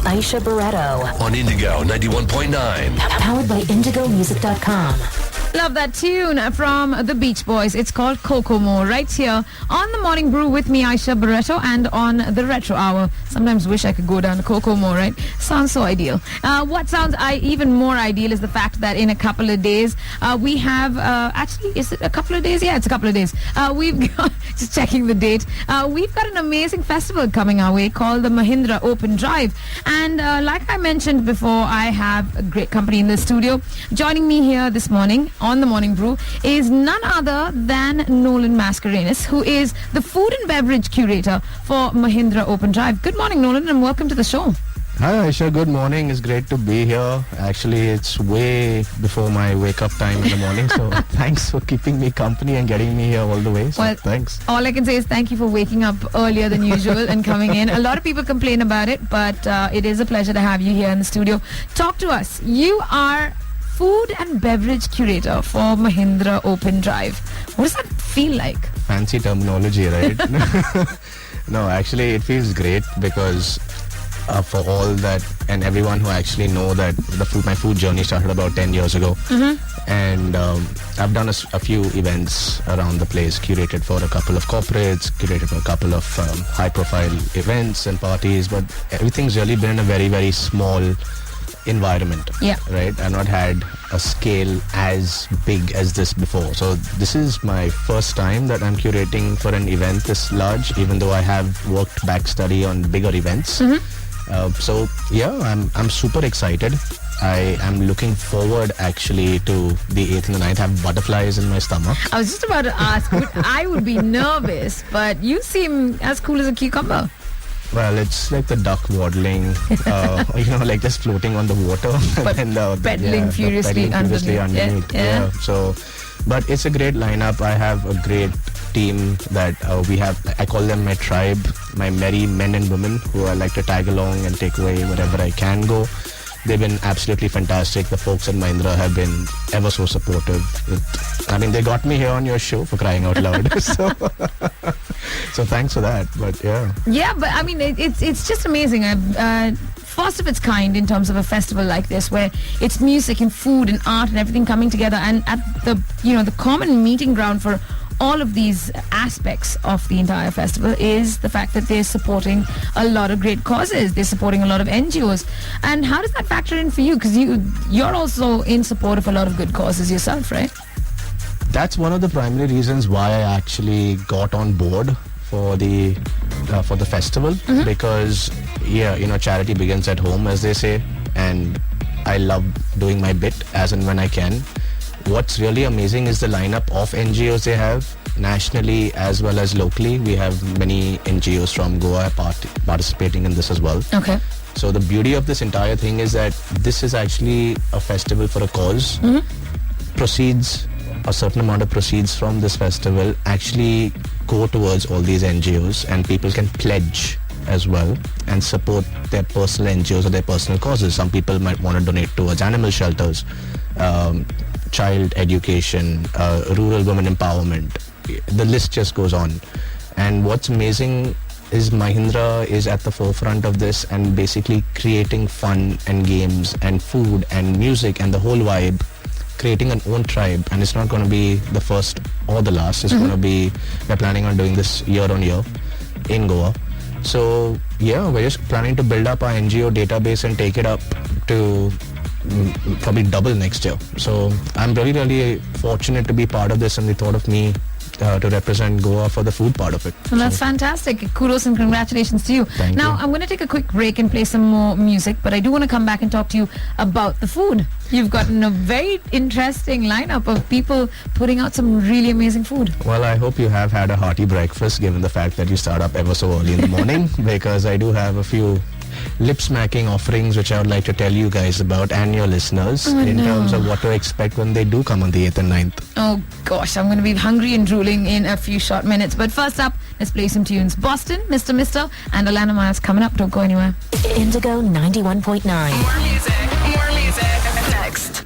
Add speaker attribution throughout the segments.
Speaker 1: Aisha Barretto.
Speaker 2: On Indigo 91.9.
Speaker 1: Powered by IndigoMusic.com.
Speaker 3: Love that tune from the Beach Boys. It's called Kokomo, right here on the Morning Brew with me, Aisha Barretto, and on the Retro Hour. Sometimes wish I could go down to Kokomo, right? Sounds so ideal. What sounds even more ideal is the fact that in a couple of days, we have, actually, is it a couple of days? Yeah, it's a couple of days. We've got, just checking the date, we've got an amazing festival coming our way called the Mahindra Open Drive. And like I mentioned before, I have a great company in the studio. Joining me here this morning on the Morning Brew is none other than Nolan Mascarenhas, who is the food and beverage curator for Mahindra Open Drive. Good morning, Nolan, and welcome to the show.
Speaker 4: Hi Aisha, good morning. It's great to be here. Actually, it's way before my wake-up time in the morning, so thanks for keeping me company and getting me here all the way. So
Speaker 3: well,
Speaker 4: thanks.
Speaker 3: All I can say is thank you for waking up earlier than usual and coming in. A lot of people complain about it, but it is a pleasure to have you here in the studio. Talk to us. You are food and beverage curator for Mahindra Open Drive. What does that feel like?
Speaker 4: Fancy terminology, right? No, actually it feels great because for all that and everyone who actually know that my food journey started about 10 years ago. And I've done a few events around the place, curated for a couple of corporates, curated for a couple of high profile events and parties, but everything's really been in a very, very small environment.
Speaker 3: Yeah.
Speaker 4: Right? I've not had a scale as big as this before. So this is my first time that I'm curating for an event this large, even though I have worked back study on bigger events. So yeah, I'm super excited. I am looking forward actually to the 8th and the 9th. I have butterflies in my stomach.
Speaker 3: I was just about to ask, I would be nervous, but you seem as cool as a cucumber.
Speaker 4: Well, it's like the duck waddling, like just floating on the water.
Speaker 3: But
Speaker 4: and
Speaker 3: pedaling furiously underneath.
Speaker 4: Yeah. So, but it's a great lineup. I have a great team that we have. I call them my tribe, my merry men and women who I like to tag along and take away wherever I can go. They've been absolutely fantastic. The folks at Mahindra have been ever so supportive. They got me here on your show, for crying out loud. So thanks for that. But yeah.
Speaker 3: Yeah, but it's just amazing. First of its kind in terms of a festival like this, where it's music and food and art and everything coming together, and at the common meeting ground for all of these aspects of the entire festival is the fact that they're supporting a lot of great causes. They're supporting a lot of NGOs. And how does that factor in for you? Because you're also in support of a lot of good causes yourself, right?
Speaker 4: That's one of the primary reasons why I actually got on board for the festival, because charity begins at home, as they say, and I love doing my bit as and when I can. What's really amazing is the lineup of NGOs they have nationally as well as locally. We have many NGOs from Goa participating in this as well.
Speaker 3: Okay.
Speaker 4: So the beauty of this entire thing is that this is actually a festival for a cause. A certain amount of proceeds from this festival actually go towards all these NGOs, and people can pledge as well and support their personal NGOs or their personal causes. Some people might want to donate towards animal shelters, child education, rural women empowerment. The list just goes on. And what's amazing is Mahindra is at the forefront of this and basically creating fun and games and food and music and the whole vibe, creating an own tribe. And it's not going to be the first or the last. It's going to be, we're planning on doing this year on year in Goa. So yeah, we're just planning to build up our NGO database and take it up to probably double next year. So I'm really, really fortunate to be part of this, and they thought of me to represent Goa for the food part of it.
Speaker 3: Well, that's fantastic. Kudos and congratulations to you.
Speaker 4: Thank you.
Speaker 3: I'm going to take a quick break and play some more music, but I do want to come back and talk to you about the food. You've gotten a very interesting lineup of people putting out some really amazing food.
Speaker 4: Well, I hope you have had a hearty breakfast, given the fact that you start up ever so early in the morning, because I do have a few lip-smacking offerings which I would like to tell you guys about and your listeners in terms of what to expect when they do come on the 8th and 9th.
Speaker 3: Oh gosh, I'm going to be hungry and drooling in a few short minutes. But first up, let's play some tunes. Boston, Mr. and Alana Myers coming up. Don't go anywhere.
Speaker 1: Indigo 91.9.
Speaker 5: More music next.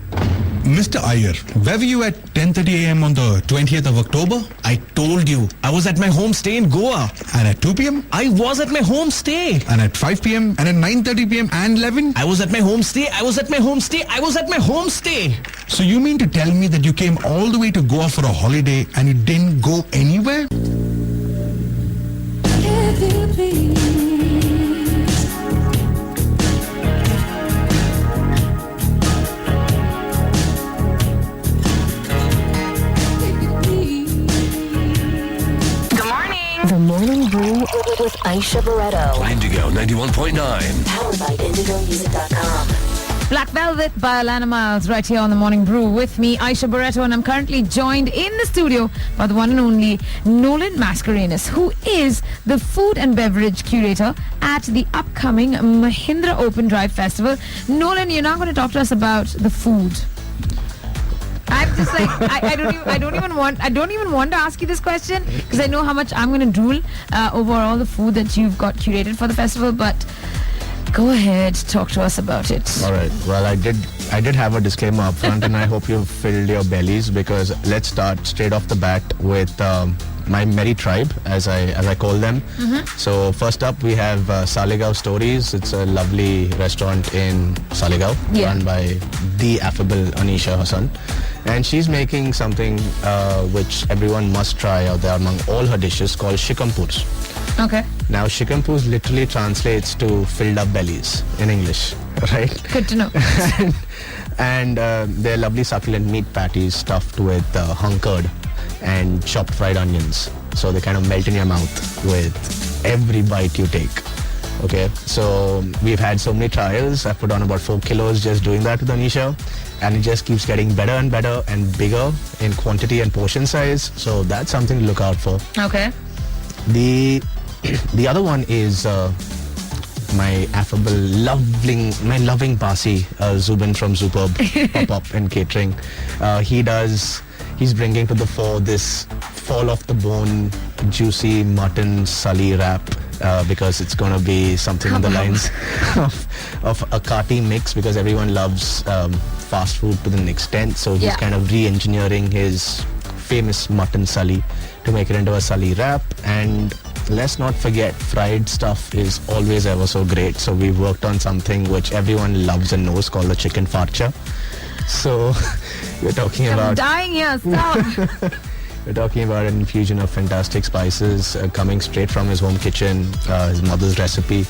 Speaker 5: Mr. Iyer, where were you at 10:30 a.m. on the 20th of October?
Speaker 4: I told you, I was at my homestay in Goa.
Speaker 5: And at 2 p.m.?
Speaker 4: I was at my homestay.
Speaker 5: And at 5 p.m. and at 9:30 p.m. and 11?
Speaker 4: I was at my homestay. I was at my homestay. I was at my homestay.
Speaker 5: So you mean to tell me that you came all the way to Goa for a holiday and you didn't go anywhere?
Speaker 1: The Morning Brew with Aisha Barretto.
Speaker 2: Indigo 91.9.
Speaker 1: Powered by IndigoMusic.com.
Speaker 3: Black Velvet by Alana Miles right here on the Morning Brew with me, Aisha Barretto, and I'm currently joined in the studio by the one and only Nolan Mascarenhas, who is the food and beverage curator at the upcoming Mahindra Open Drive Festival. Nolan, you're now going to talk to us about the food. I'm just like I don't even want to ask you this question because I know how much I'm going to drool over all the food that you've got curated for the festival. But go ahead, talk to us about it.
Speaker 4: All right. Well, I did have a disclaimer up front, and I hope you've filled your bellies because let's start straight off the bat with my merry tribe, as I call them. So first up, we have Saligao Stories. It's a lovely restaurant in Saligao, run by the affable Anisha Hassan. And she's making something which everyone must try out there among all her dishes called shikampurs.
Speaker 3: Okay.
Speaker 4: Now, shikampurs literally translates to filled up bellies in English, right?
Speaker 3: Good to know.
Speaker 4: and they're lovely succulent meat patties stuffed with hung curd and chopped fried onions. So they kind of melt in your mouth with every bite you take. Okay, so we've had so many trials. I put on about 4 kilos just doing that with Anisha, and it just keeps getting better and better and bigger in quantity and portion size. So that's something to look out for.
Speaker 3: Okay.
Speaker 4: The other one is my affable, loving Basi, Zubin from Superb Pop-Up and Catering. He's bringing to the fore this fall off the bone, juicy mutton sully wrap because it's going to be something on the lines of a Kati mix because everyone loves fast food to an extent. So he's kind of re-engineering his famous mutton sully to make it into a sully wrap. And let's not forget, fried stuff is always ever so great. So we've worked on something which everyone loves and knows called the chicken farcha. So we're talking about...
Speaker 3: I'm dying here, stop.
Speaker 4: We're talking about an infusion of fantastic spices coming straight from his home kitchen, his mother's recipe.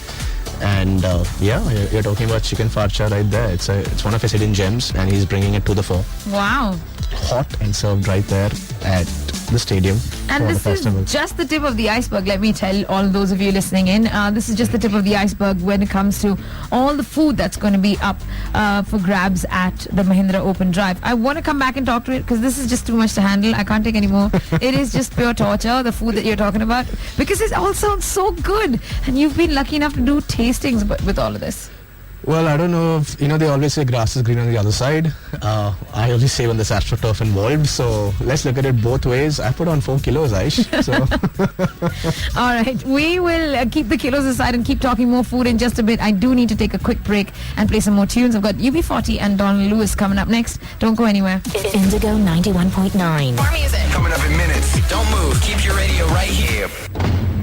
Speaker 4: And you're talking about chicken farcha right there. It's one of his hidden gems, and he's bringing it to the fore.
Speaker 3: Wow.
Speaker 4: Hot and served right there at the stadium.
Speaker 3: And this is just the tip of the iceberg, let me tell all those of you listening in. This is just the tip of the iceberg when it comes to all the food that's going to be up for grabs at the Mahindra Open Drive. I want to come back and talk to it because this is just too much to handle. I can't take any more. It is just pure torture, the food that you're talking about, because it all sounds so good. And you've been lucky enough to do tastings with all of this.
Speaker 4: Well, I don't know if, they always say grass is green on the other side. I only say when there's AstroTurf involved. So let's look at it both ways. I put on 4 kilos, Aish. So.
Speaker 3: All right. We will keep the kilos aside and keep talking more food in just a bit. I do need to take a quick break and play some more tunes. I've got UB40 and Don Lewis coming up next. Don't go anywhere.
Speaker 1: Indigo 91.9.
Speaker 2: More music. Coming up in minutes. Don't move. Keep your radio right here.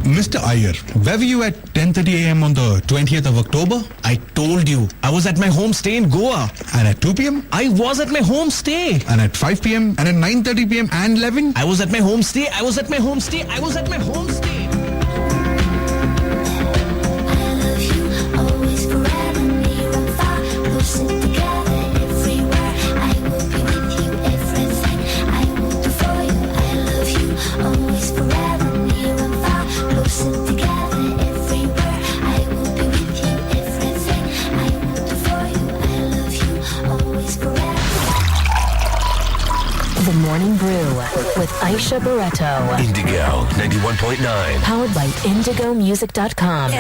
Speaker 5: Mr. Iyer, where were you at 10:30 a.m. on the 20th of October?
Speaker 4: I told you, I was at my homestay in Goa.
Speaker 5: And at 2 p.m.?
Speaker 4: I was at my homestay.
Speaker 5: And at 5 p.m. and at 9:30 p.m. and 11?
Speaker 4: I was at my homestay. I was at my homestay. I was at my homestay.
Speaker 1: The Morning Brew with Aisha Barretto.
Speaker 2: Indigo 91.9.
Speaker 1: Powered by IndigoMusic.com.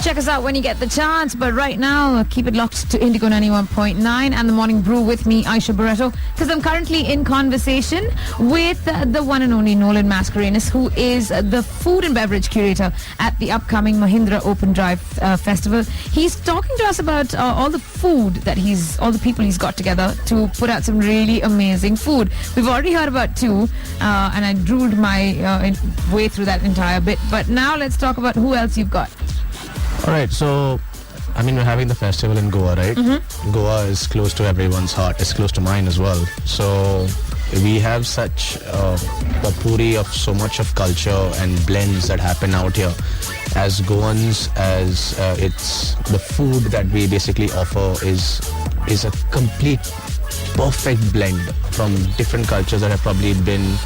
Speaker 3: Check us out when you get the chance. But right now, keep it locked to Indigo 91.9 and the Morning Brew with me, Aisha Barreto, because I'm currently in conversation with the one and only Nolan Mascarenhas, who is the food and beverage curator at the upcoming Mahindra Open Drive festival. He's talking to us about all the food that all the people he's got together to put out some really amazing food. We've already heard about two, and I drooled my way through that entire bit. But now let's talk about who else you've got.
Speaker 4: All right, so, I mean, we're having the festival in Goa, right?
Speaker 3: Mm-hmm.
Speaker 4: Goa is close to everyone's heart. It's close to mine as well. So we have such a potpourri of so much of culture and blends that happen out here. As Goans, as it's the food that we basically offer is a complete, perfect blend from different cultures that have probably been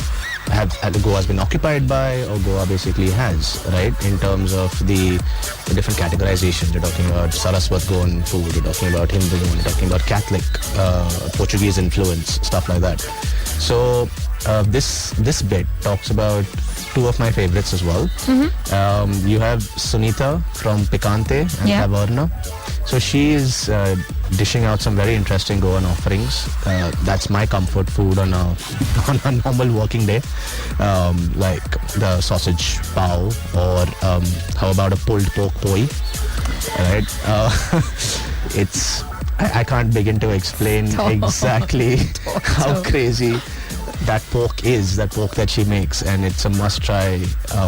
Speaker 4: Goa has been occupied by, or Goa basically has, right? In terms of the different categorizations. You're talking about Saraswat Goan food, you're talking about Hindu, you're talking about Catholic, Portuguese influence, stuff like that. So this bit talks about two of my favorites as well.
Speaker 3: Mm-hmm.
Speaker 4: You have Sunita from Picante and Taverna. So she is dishing out some very interesting Goan offerings. That's my comfort food on a normal working day, like the sausage pao, or how about a pulled pork poi, right? I can't begin to explain exactly how crazy that pork that she makes, and it's a must try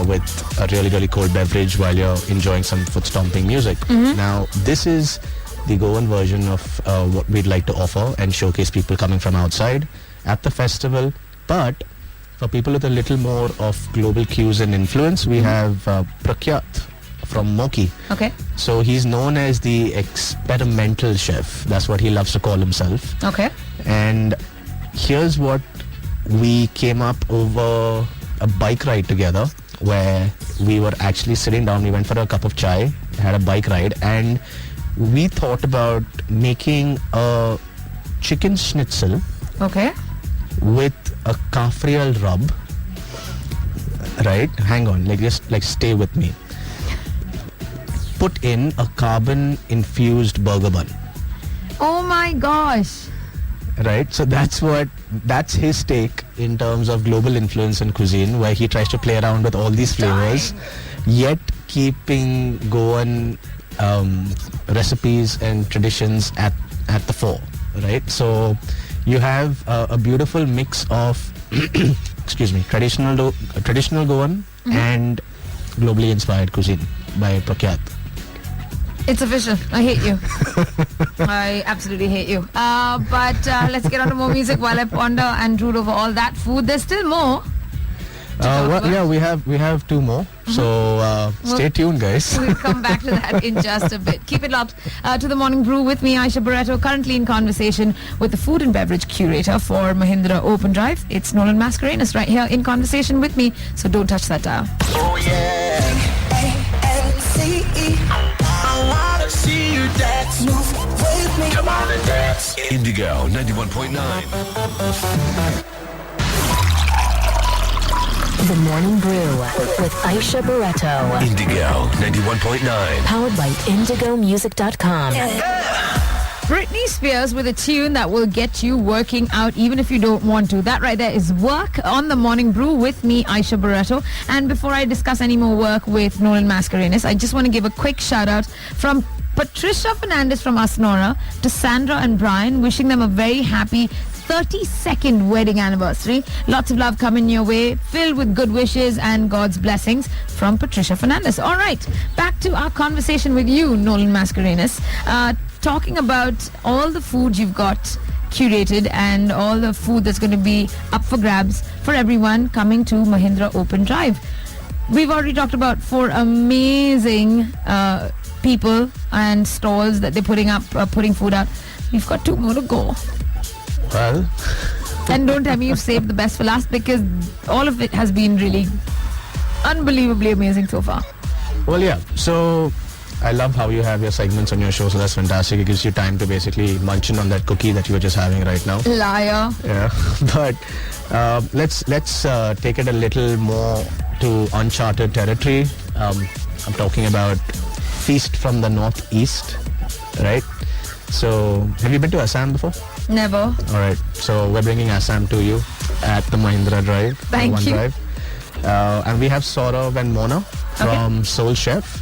Speaker 4: with a really, really cold beverage while you're enjoying some foot stomping music.
Speaker 3: Mm-hmm.
Speaker 4: Now, this is the Goan version of what we'd like to offer and showcase people coming from outside at the festival. But for people with a little more of global cues and influence, we have Prakyat from Moki.
Speaker 3: Okay.
Speaker 4: So he's known as the experimental chef. That's what he loves to call himself.
Speaker 3: Okay.
Speaker 4: And here's what we came up over a bike ride together, where we were actually sitting down. We went for a cup of chai, had a bike ride, and we thought about making a chicken schnitzel
Speaker 3: Okay.
Speaker 4: with a kafrial rub. Right? Hang on, just stay with me. Put in a carbon-infused burger bun.
Speaker 3: Oh my gosh.
Speaker 4: Right, so that's his take in terms of global influence in cuisine, where he tries to play around with all these flavors, yet keeping Goan recipes and traditions at the fore. Right, so you have a beautiful mix of excuse me, traditional Goan and globally inspired cuisine by Prakyat.
Speaker 3: It's official. I hate you. I absolutely hate you. But let's get on to more music while I ponder and drool over all that food. There's still more.
Speaker 4: We have two more. So stay tuned, guys.
Speaker 3: We'll come back to that in just a bit. Keep it locked to the Morning Brew with me, Aisha Barreto, currently in conversation with the food and beverage curator for Mahindra Open Drive. It's Nolan Mascarenhas right here in conversation with me. So don't touch that dial.
Speaker 2: Oh yeah. A-N-C-E. I wanna see you dance. Move with me. Come on and dance. Indigo 91.9.
Speaker 1: The Morning Brew with Aisha Barreto.
Speaker 2: Indigo 91.9.
Speaker 1: Powered by IndigoMusic.com.
Speaker 3: Britney Spears with a tune that will get you working out even if you don't want to. That right there is work on the Morning Brew with me, Aisha Barreto. And before I discuss any more work with Nolan Mascarenhas, I just want to give a quick shout out from Patricia Fernandez from Asnora to Sandra and Brian, wishing them a very happy 32nd wedding anniversary. Lots of love coming your way, filled with good wishes and God's blessings from Patricia Fernandez. All right, back to our conversation with you, Nolan Mascarenhas. Talking about all the food you've got curated and all the food that's going to be up for grabs for everyone coming to Mahindra Open Drive. We've already talked about 4 amazing people and stalls that they're putting food out. We've got 2 more to go.
Speaker 4: Well,
Speaker 3: and don't tell me you've saved the best for last, because all of it has been really unbelievably amazing so far.
Speaker 4: Well, yeah. So I love how you have your segments on your show, so that's fantastic. It gives you time to basically munch in on that cookie that you were just having right now.
Speaker 3: Liar.
Speaker 4: Yeah, but let's take it a little more to uncharted territory. I'm talking about feast from the northeast, right? So, have you been to Assam before?
Speaker 3: Never.
Speaker 4: All right. So, we're bringing Assam to you at the Mahindra Drive.
Speaker 3: Thank
Speaker 4: One
Speaker 3: you.
Speaker 4: Drive. And we have Saurav and Mona from Soul Chef.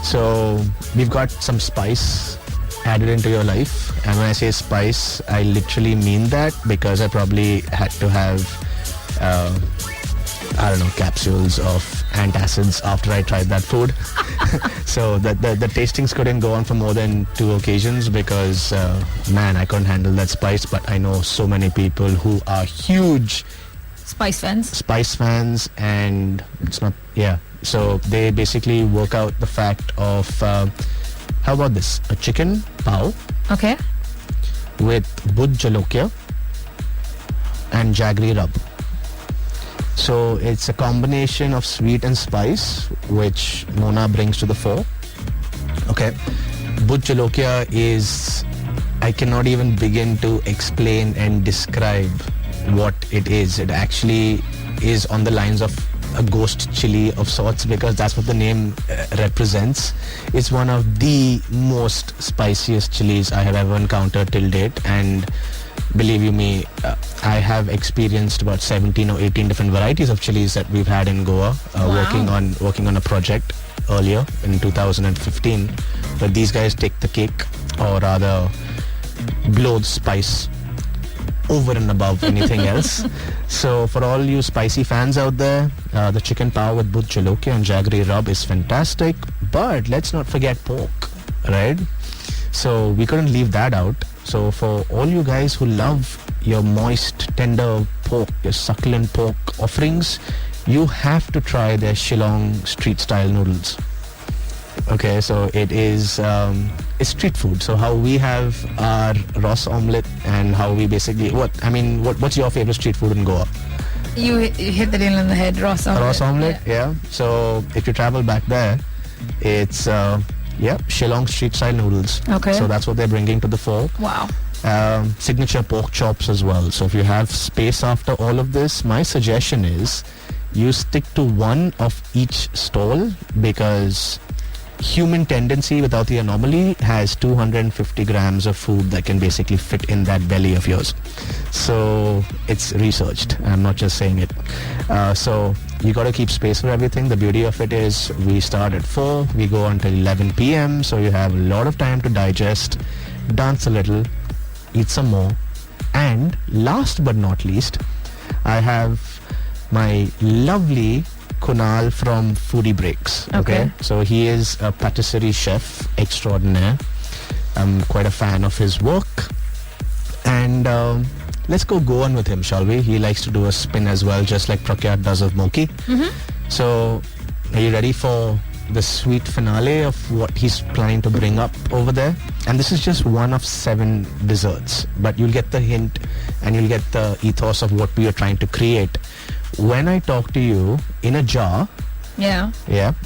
Speaker 4: So, we've got some spice added into your life. And when I say spice, I literally mean that, because I probably had to have, capsules of antacids after I tried that food. So the tastings couldn't go on for more than 2 occasions, because, I couldn't handle that spice. But I know so many people who are huge
Speaker 3: Spice fans.
Speaker 4: And it's not, so they basically work out the fact of, how about this? A chicken pao
Speaker 3: Okay.
Speaker 4: with bhut jalokia and jaggery rub. So it's a combination of sweet and spice, which Mona brings to the fore. Okay. Bhut jalokia is, I cannot even begin to explain and describe what it is. It actually is on the lines of a ghost chili of sorts, because that's what the name represents. It's one of the most spiciest chilies I have ever encountered till date, and believe you me, I have experienced about 17 or 18 different varieties of chilies that we've had in Goa, working on a project earlier in 2015. But these guys take the cake, or rather blow the spice over and above anything else. So for all you spicy fans out there, the chicken pao with bhut jalokia and jaggery rub is fantastic. But let's not forget pork, right? So we couldn't leave that out. So for all you guys who love your moist, tender pork, your succulent pork offerings, you have to try their Shillong street style noodles. Okay, so it is it's street food. So how we have our Ross omelette, and how we basically what's your favorite street food in Goa?
Speaker 3: You hit the nail on the head, Ross omelette.
Speaker 4: Ross omelette, yeah. So if you travel back there, it's Shillong street style noodles.
Speaker 3: Okay.
Speaker 4: So that's what they're bringing to the fore.
Speaker 3: Wow.
Speaker 4: Signature pork chops as well. So if you have space after all of this, my suggestion is you stick to one of each stall, because human tendency without the anomaly has 250 grams of food that can basically fit in that belly of yours. So it's researched. I'm not just saying it. So you got to keep space for everything. The beauty of it is we start at 4, we go until 11 p.m. So you have a lot of time to digest, dance a little, eat some more. And last but not least, I have my lovely Kunal from Foodie Breaks. Okay. So he is a patisserie chef extraordinaire. I'm quite a fan of his work. And let's go on with him, shall we? He likes to do a spin as well, just like Prakyat does of Moki. So are you ready for the sweet finale of what he's planning to bring up over there? And this is just one of 7 desserts, but you'll get the hint and you'll get the ethos of what we are trying to create when I talk to you in a jar.
Speaker 3: Yeah.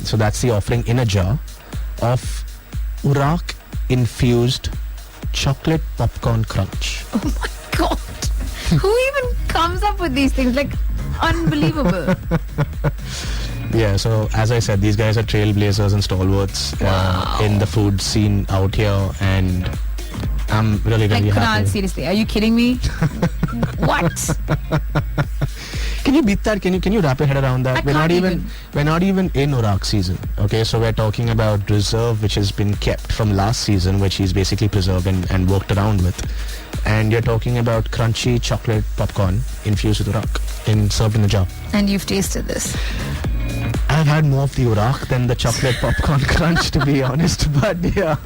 Speaker 4: So that's the offering in a jar of Urak infused chocolate popcorn crunch.
Speaker 3: Oh my God. Who even comes up with these things? Like, unbelievable.
Speaker 4: Yeah, so as I said, these guys are trailblazers and stalwarts in the food scene out here, and I'm really
Speaker 3: Like,
Speaker 4: happy.
Speaker 3: Kunal, seriously, are you kidding me? What?
Speaker 4: Can you beat that? Can you wrap your head around that?
Speaker 3: I can't even.
Speaker 4: We're not even in Urak season. Okay, so we're talking about reserve, which has been kept from last season, which he's basically preserved and worked around with. And you're talking about crunchy chocolate popcorn infused with Urak and served in a jar.
Speaker 3: And you've tasted this.
Speaker 4: I've had more of the Urak than the chocolate popcorn crunch, to be honest. But yeah,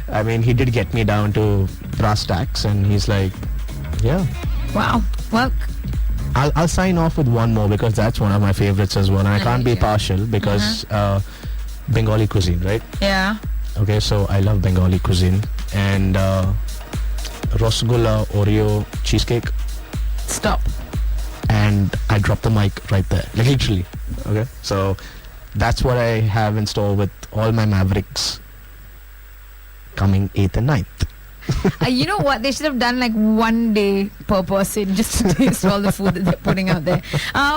Speaker 4: I mean, he did get me down to brass tacks, and he's like, yeah.
Speaker 3: Wow. Well,
Speaker 4: I'll sign off with one more, because that's one of my favorites as well, and I can't be partial, because Bengali cuisine, right?
Speaker 3: yeah.
Speaker 4: Okay, so I love Bengali cuisine, and Rasgulla Oreo cheesecake,
Speaker 3: Stop.
Speaker 4: and I dropped the mic right there, like literally. Okay, so that's what I have in store with all my Mavericks coming 8th and 9th.
Speaker 3: You know what? They should have done like 1 day per person just to taste all the food that they're putting out there.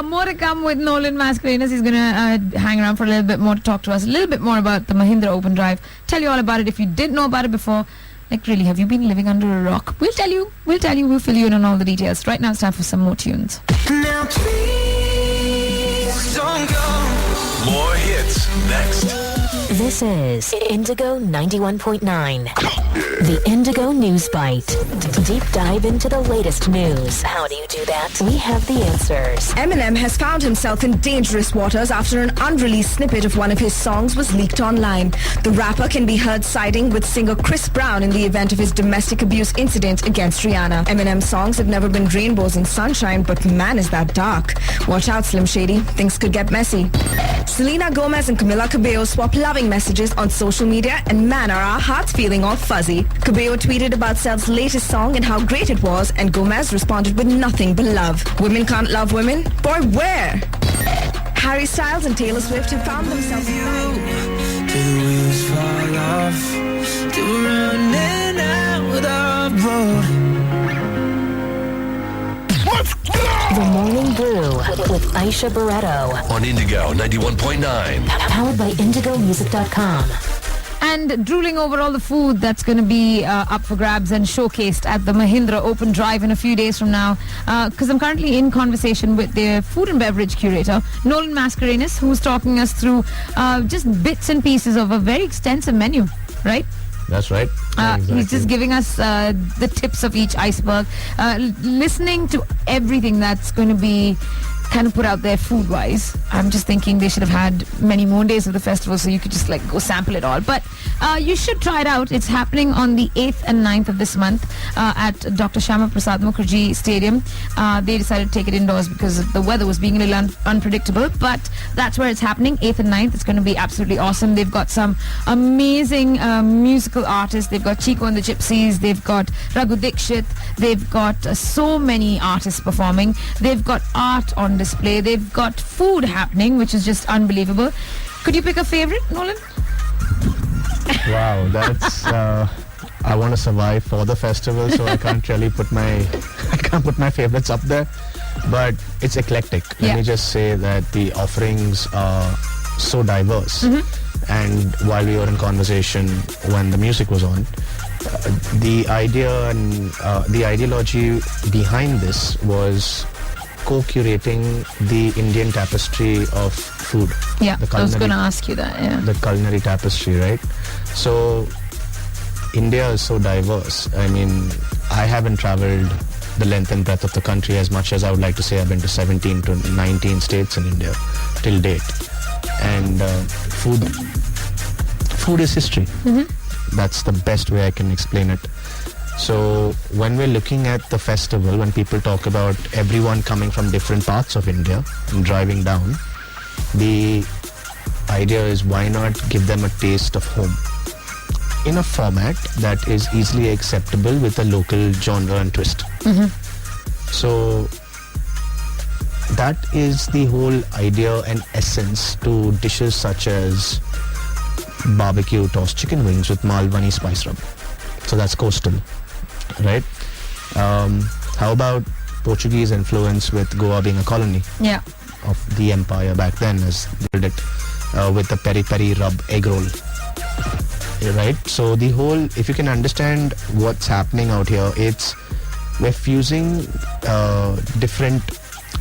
Speaker 3: More to come with Nolan Mascarenhas. He's going to hang around for a little bit more to talk to us a little bit more about the Mahindra Open Drive. Tell you all about it if you didn't know about it before. Like, really, have you been living under a rock? We'll tell you. We'll fill you in on all the details. Right now, it's time for some more tunes.
Speaker 2: Now please don't go. More hits next.
Speaker 1: This is Indigo 91.9. The Indigo News Bite. Deep dive into the latest news. How do you do that? We have the answers.
Speaker 6: Eminem has found himself in dangerous waters after an unreleased snippet of one of his songs was leaked online. The rapper can be heard siding with singer Chris Brown in the event of his domestic abuse incident against Rihanna. Eminem's songs have never been rainbows and sunshine, but man, is that dark. Watch out, Slim Shady. Things could get messy. Selena Gomez and Camila Cabello swap loving messages on social media, and man, are our hearts feeling all fuzzy. Cabello tweeted about Sel's latest song and how great it was, and Gomez responded with nothing but love. Women can't love women? Boy, where? Harry Styles and Taylor Swift have found themselves
Speaker 7: Do the wheels fall off? Do we run in out our road?
Speaker 2: Let's go!
Speaker 1: The Morning Brew with Aisha Barretto.
Speaker 2: On Indigo 91.9.
Speaker 1: Powered by IndigoMusic.com.
Speaker 3: And drooling over all the food that's going to be up for grabs and showcased at the Mahindra Open Drive in a few days from now. Because I'm currently in conversation with their food and beverage curator, Nolan Mascarenhas, who's talking us through just bits and pieces of a very extensive menu, right?
Speaker 4: That's right. Exactly.
Speaker 3: He's just giving us the tips of each iceberg, listening to everything that's going to be kind of put out there food-wise. I'm just thinking they should have had many more days of the festival so you could just like go sample it all. But you should try it out. It's happening on the 8th and 9th of this month at Dr. Shyama Prasad Mukherjee Stadium. They decided to take it indoors because the weather was being a little unpredictable, but that's where it's happening, 8th and 9th. It's going to be absolutely awesome. They've got some amazing musical artists. They've got Chico and the Gypsies. They've got Raghu Dikshit. They've got so many artists performing. They've got art on display. They've got food happening, which is just unbelievable. Could you pick a favorite, Nolan?
Speaker 4: Wow, that's I want to survive for the festival, so I can't really put my favorites up there, but it's eclectic. Let me just say that the offerings are so diverse. And while we were in conversation when the music was on, the idea and the ideology behind this was co-curating the Indian tapestry of food.
Speaker 3: Yeah, I was going to ask you that. Yeah,
Speaker 4: the culinary tapestry, right? So India is so diverse. I mean, I haven't traveled the length and breadth of the country as much as I would like to say. I've been to 17 to 19 states in India till date, and food is history. That's the best way I can explain it. So when we're looking at the festival, when people talk about everyone coming from different parts of India and driving down, the idea is why not give them a taste of home in a format that is easily acceptable with a local genre and twist. So that is the whole idea and essence to dishes such as barbecue tossed chicken wings with Malwani spice rub. So that's coastal. Right? How about Portuguese influence with Goa being a colony of the empire back then, as they did it with the peri-peri rub egg roll. Right? So the whole, if you can understand what's happening out here, we're fusing different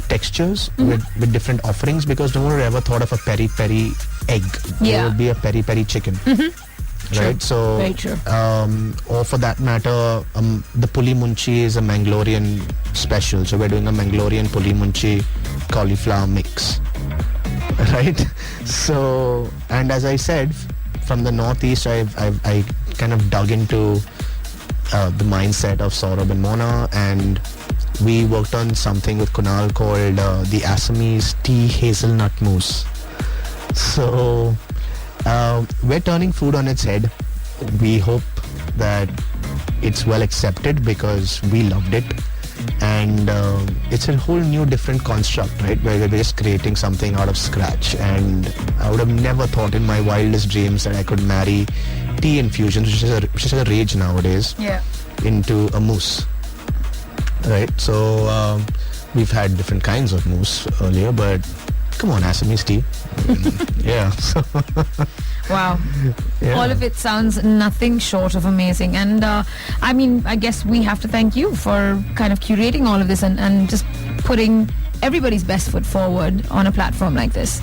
Speaker 4: textures with different offerings, because no one ever thought of a peri-peri egg. There would be a peri-peri chicken. Right, so
Speaker 3: very true.
Speaker 4: Or for that matter, the puli munchi is a Mangalorean special. So we're doing a Mangalorean puli munchi cauliflower mix, right? So, and as I said, from the northeast, I kind of dug into the mindset of Saurabh and Mona, and we worked on something with Kunal called the Assamese tea hazelnut mousse. So we're turning food on its head. We hope that it's well accepted because we loved it, and it's a whole new different construct, right, where we're just creating something out of scratch. And I would have never thought in my wildest dreams that I could marry tea infusions, which is a rage nowadays, into a mousse, right? So we've had different kinds of mousse earlier, but come on, Assamese tea. Yeah. So
Speaker 3: Wow.
Speaker 4: Yeah.
Speaker 3: All of it sounds nothing short of amazing. And I mean, I guess we have to thank you for kind of curating all of this and just putting everybody's best foot forward on a platform like this.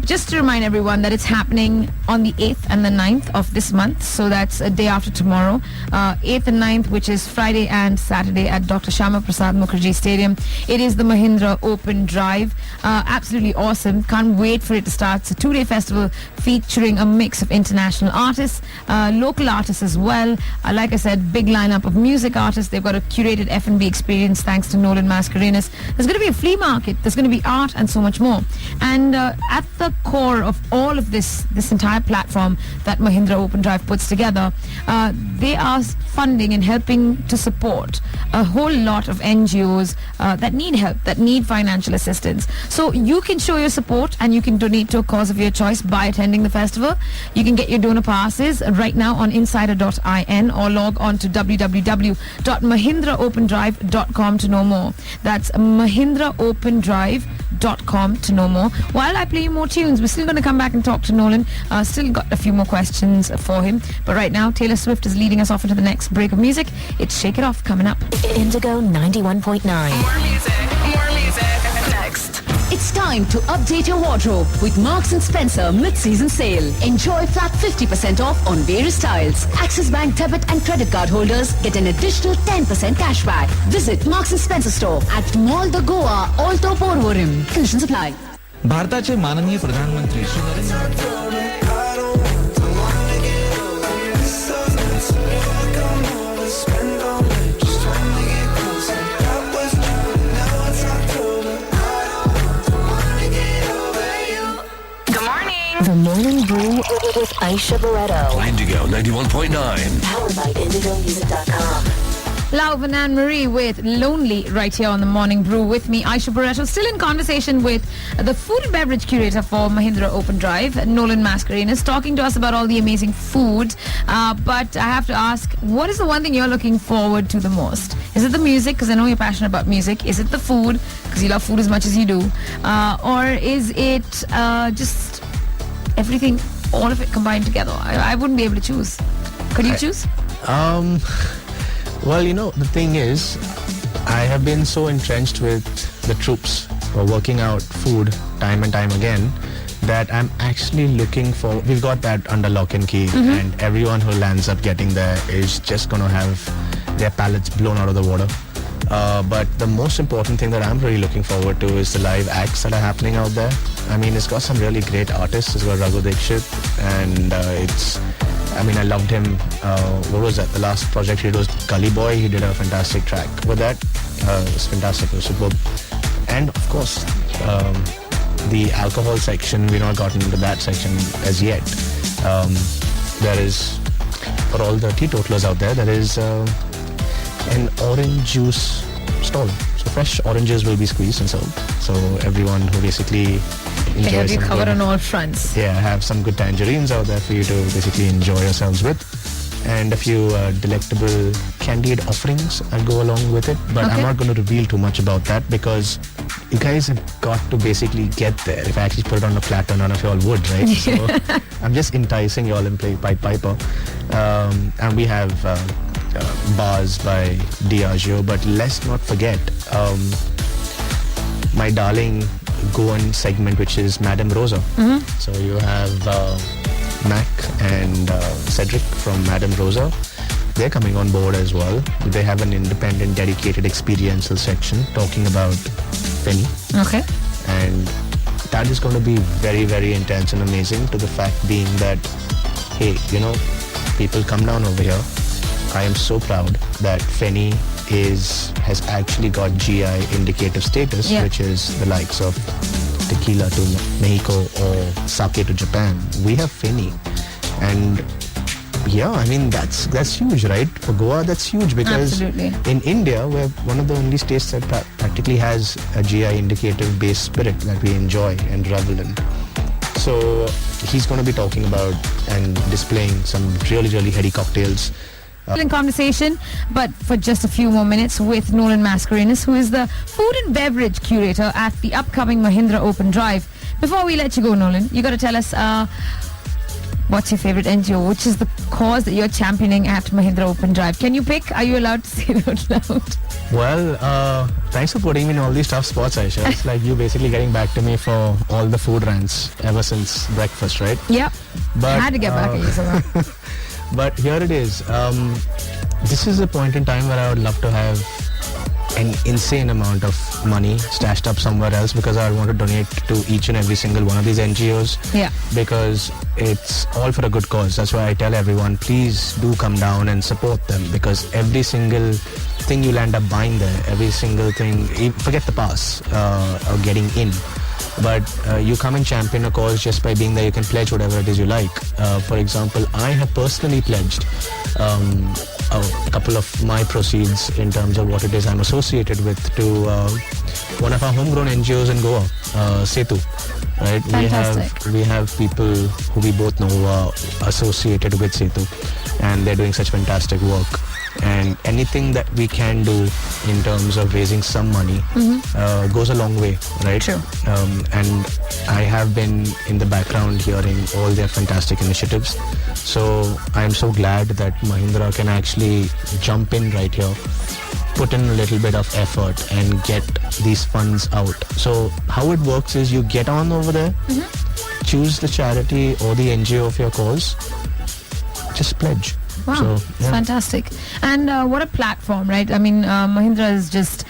Speaker 3: Just to remind everyone that it's happening on the 8th and the 9th of this month. So that's a day after tomorrow. 8th and 9th, which is Friday and Saturday at Dr. Shama Prasad Mukherjee Stadium. It is the Mahindra Open Drive. Absolutely awesome. Can't wait for it to start. It's a 2-day festival featuring a mix of international artists, local artists as well. Like I said, big lineup of music artists. They've got a curated F&B experience thanks to Nolan Mascarenhas. There's going to be a flea market. There's going to be art and so much more. And at the core of all of this entire platform that Mahindra Open Drive puts together, they are funding and helping to support a whole lot of NGOs that need help, that need financial assistance. So you can show your support and you can donate to a cause of your choice by attending the festival. You can get your donor passes right now on insider.in or log on to www.mahindraopendrive.com to know more. That's mahindraopendrive.com to know more. While I play you more tunes, we're still going to come back and talk to Nolan. Still got a few more questions for him. But right now, Taylor Swift is leading us off into the next break of music. It's Shake It Off coming up.
Speaker 1: Indigo 91.9.
Speaker 8: More music next.
Speaker 9: It's time to update your wardrobe with Marks & Spencer mid-season sale. Enjoy flat 50% off on various styles. Axis Bank debit and credit card holders get an additional 10% cashback. Visit Marks & Spencer store at Mall the Goa, Alto Porvorim. Conditions apply.
Speaker 10: भारताचे माननीय प्रधानमंत्री Shri
Speaker 1: The Morning Brew with Aisha Barretto.
Speaker 2: Indigo 91.9.
Speaker 1: Powered by IndigoMusic.com.
Speaker 3: Lauvan and Marie with Lonely right here on the Morning Brew with me, Aisha Barretto. Still in conversation with the food and beverage curator for Mahindra Open Drive, Nolan Mascarenhas, talking to us about all the amazing food. But I have to ask, what is the one thing you're looking forward to the most? Is it the music? Because I know you're passionate about music. Is it the food? Because you love food as much as you do. Or is it just everything, all of it combined together? I wouldn't be able to choose. Could you choose?
Speaker 4: Well, you know, the thing is, I have been so entrenched with the troops for working out food time and time again that I'm actually looking for, we've got that under lock and key, and everyone who lands up getting there is just going to have their palates blown out of the water. But the most important thing that I'm really looking forward to is the live acts that are happening out there. I mean, it's got some really great artists. It's got Raghu Dikshit, and I loved him. What was that? The last project he did was Gully Boy. He did a fantastic track with that. It was fantastic. It was superb. And of course, the alcohol section, we've not gotten into that section as yet. There is, for all the teetotalers out there, there is an orange juice stall. So fresh oranges will be squeezed and served. So everyone who basically
Speaker 3: They have
Speaker 4: enjoys
Speaker 3: you
Speaker 4: some
Speaker 3: covered
Speaker 4: good,
Speaker 3: on all fronts.
Speaker 4: yeah, have some good tangerines out there for you to basically enjoy yourselves with. And a few delectable candied offerings I'll go along with it. But I'm not going to reveal too much about that because you guys have got to basically get there. If I actually put it on a platter, none of y'all would, right? So I'm just enticing y'all and play Pied Piper. And we have bars by Diageo. But let's not forget my darling Goan segment, which is Madame Rosa. So you have Mac and Cedric from Madame Rosa. They're coming on board as well. They have an independent, dedicated, experiential section talking about Penny.
Speaker 3: Okay.
Speaker 4: And that is going to be very, very intense and amazing, to the fact being that, hey, you know, people come down over here. I am so proud that Fenny has actually got GI indicative status, which is the likes of tequila to Mexico or sake to Japan. We have Fenny, and yeah, I mean that's huge, right? For Goa, that's huge because in India, we're one of the only states that practically has a GI indicative based spirit that we enjoy and revel in. So he's going to be talking about and displaying some really, really heady cocktails
Speaker 3: In conversation, but for just a few more minutes with Nolan Mascarenhas, who is the food and beverage curator at the upcoming Mahindra Open Drive. Before we let you go, Nolan, you got to tell us what's your favorite NGO? Which is the cause that you're championing at Mahindra Open Drive? Can you pick? Are you allowed to say it out loud?
Speaker 4: Well, thanks for putting me in all these tough spots, Aisha. It's like you basically getting back to me for all the food rants ever since breakfast, right?
Speaker 3: Yep.
Speaker 4: But
Speaker 3: I had to get back at you somehow.
Speaker 4: But here it is. This is a point in time where I would love to have an insane amount of money stashed up somewhere else, because I want to donate to each and every single one of these NGOs.
Speaker 3: Yeah.
Speaker 4: Because it's all for a good cause. That's why I tell everyone, please do come down and support them, because every single thing you'll end up buying there, every single thing, forget the pass or getting in. But you come and champion a cause just by being there. You can pledge whatever it is you like. For example, I have personally pledged a couple of my proceeds in terms of what it is I'm associated with to one of our homegrown NGOs in Goa, Setu. Right?
Speaker 3: Fantastic.
Speaker 4: We have people who we both know who are associated with Setu, and they're doing such fantastic work. And anything that we can do in terms of raising some money goes a long way, right?
Speaker 3: True.
Speaker 4: And I have been in the background hearing all their fantastic initiatives. So I am so glad that Mahindra can actually jump in right here, put in a little bit of effort and get these funds out. So how it works is you get on over there, choose the charity or the NGO of your cause, just pledge.
Speaker 3: Wow,
Speaker 4: So, yeah.
Speaker 3: fantastic. And what a platform, right? I mean, Mahindra is just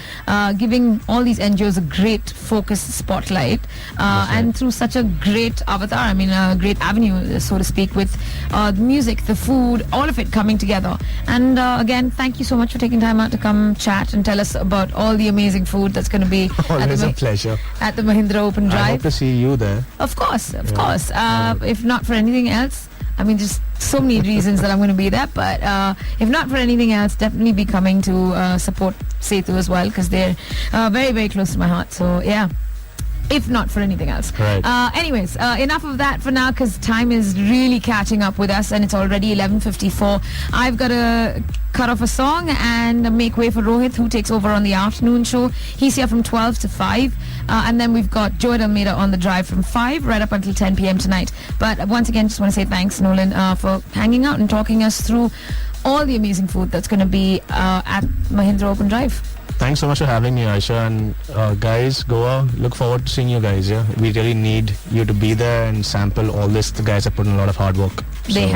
Speaker 3: giving all these NGOs a great focused spotlight and through such a great avatar, I mean, a great avenue, so to speak, with the music, the food, all of it coming together. And again, thank you so much for taking time out to come chat and tell us about all the amazing food that's going to be
Speaker 4: Always a pleasure.
Speaker 3: at the Mahindra Open Drive.
Speaker 4: I hope to see you there.
Speaker 3: Of course. If not for anything else, I mean, just so many reasons that I'm going to be there. But if not for anything else, definitely be coming to support Setu as well, because they're very, very close to my heart. So, yeah. If not for anything else.
Speaker 4: Right.
Speaker 3: Anyways, enough of that for now, because time is really catching up with us and it's already 11:54. I've got to cut off a song and make way for Rohit, who takes over on the afternoon show. He's here from 12 to 5. And then we've got Joy Almeida on the drive from 5 right up until 10 p.m. tonight. But once again, just want to say thanks, Nolan, for hanging out and talking us through all the amazing food that's going to be at Mahindra Open Drive.
Speaker 4: Thanks so much for having me, Aisha. And guys, Goa, look forward to seeing you guys. Yeah, we really need you to be there and sample all this. The guys have put in a lot of hard work.
Speaker 3: They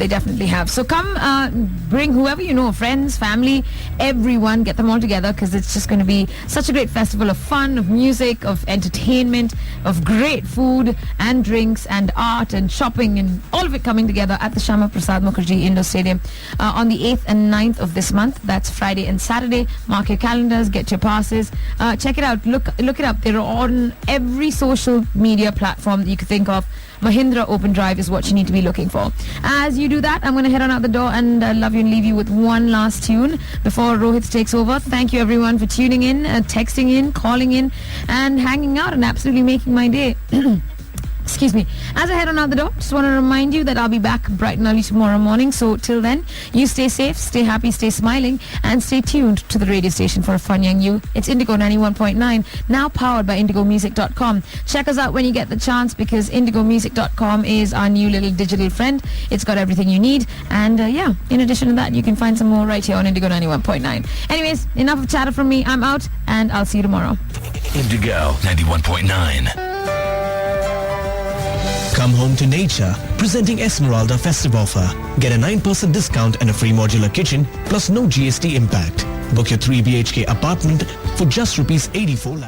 Speaker 3: definitely have. So come, bring whoever you know, friends, family, everyone, get them all together, because it's just going to be such a great festival of fun, of music, of entertainment, of great food and drinks and art and shopping, and all of it coming together at the Shama Prasad Mukherjee Indoor Stadium on the 8th and 9th of this month. That's Friday and Saturday. Mark your calendars, get your passes, check it out, look it up. They're on every social media platform that you could think of. Mahindra Open Drive is what you need to be looking for. As you do that, I'm going to head on out the door and love you and leave you with one last tune before Rohit takes over. Thank you everyone for tuning in, texting in, calling in, and hanging out and absolutely making my day. Excuse me. As I head on out the door, just want to remind you that I'll be back bright and early tomorrow morning. So till then, you stay safe, stay happy, stay smiling, and stay tuned to the radio station for a fun young you. It's Indigo 91.9, now powered by IndigoMusic.com. Check us out when you get the chance, because IndigoMusic.com is our new little digital friend. It's got everything you need. And yeah, in addition to that, you can find some more right here on Indigo 91.9. Anyways, enough of chatter from me. I'm out, and I'll see you tomorrow.
Speaker 2: Indigo 91.9.
Speaker 11: Come home to nature, presenting Esmeralda Festive Offer. Get a 9% discount and a free modular kitchen, plus no GST impact. Book your 3 BHK apartment for just ₹84 lakh.